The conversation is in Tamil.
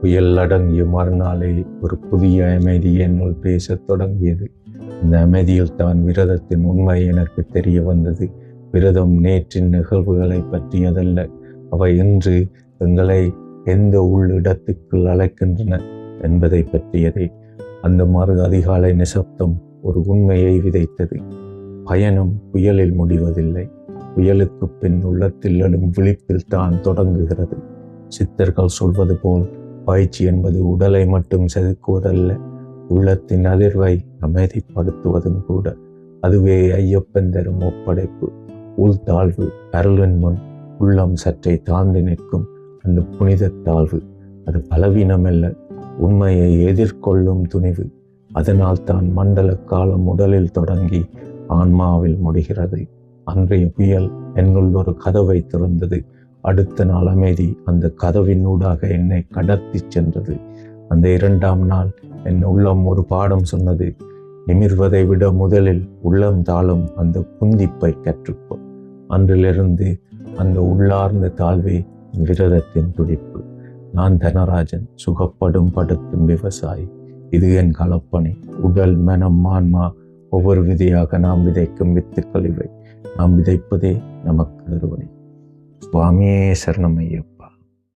புயல் அடங்கிய மறுநாளே ஒரு புதிய அமைதி என்னுள் பேசத் தொடங்கியது. இந்த அமைதியில் தான் விரதத்தின் உண்மை எனக்கு தெரிய வந்தது. விரதம் நேற்றின் நிகழ்வுகளை பற்றியதல்ல, அவை இன்று எங்களை எந்த உள்ளிடத்துக்குள் அழைக்கின்றன என்பதை பற்றியதே. அந்த மறு அதிகாலை நிசப்தம் ஒரு உண்மையை விதைத்தது. பயணம் புயலில் முடிவதில்லை, புயலுக்கு பின் உள்ளத்தில் எழும் விழிப்பில் தான் தொடங்குகிறது. சித்தர்கள் சொல்வது போல் பயிற்சி என்பது உடலை மட்டும் செதுக்குவதல்ல, உள்ளத்தின் அதிர்வை அமைதிப்படுத்துவதும் கூட. அதுவே ஐயப்பன் தரும் ஒப்படைப்பு, உள்தாழ்வு. அருளின் முன் உள்ளம் சற்றை தாழ்ந்து நிற்கும் அந்த புனித தாழ்வு. அது பலவீனமல்ல, உண்மையை எதிர்கொள்ளும் துணிவு. அதனால் தான் மண்டல காலம் உடலில் தொடங்கி ஆன்மாவில் முடிகிறது. அன்றைய புயல் என்னுள் ஒரு கதவை திறந்தது. அடுத்த நாள் அமைதி அந்த கதவின் ஊடாக என்னை கடத்தி சென்றது. அந்த 2ஆம் நாள் என் உள்ளம் ஒரு பாடம் சொன்னது. நிமிர்வதை விட முதலில் உள்ளம் தாழும் அந்த புந்திப்பை கற்றுக்கொள். அன்றிலிருந்து அந்த உள்ளார்ந்த தாழ்வே விரதத்தின் துடிப்பு. நான் தனராஜன், சுகப்படும் படுத்தும் விவசாயி. இது என் களப்பணி. உடல், மனம், ஆன்மா ஒவ்வொரு விதையாக நாம் விதைக்கும் வித்துக்கள் இவை. நாம் விதைப்பதே நமக்கு அறுவடை. சுவாமியே சரணமையம்.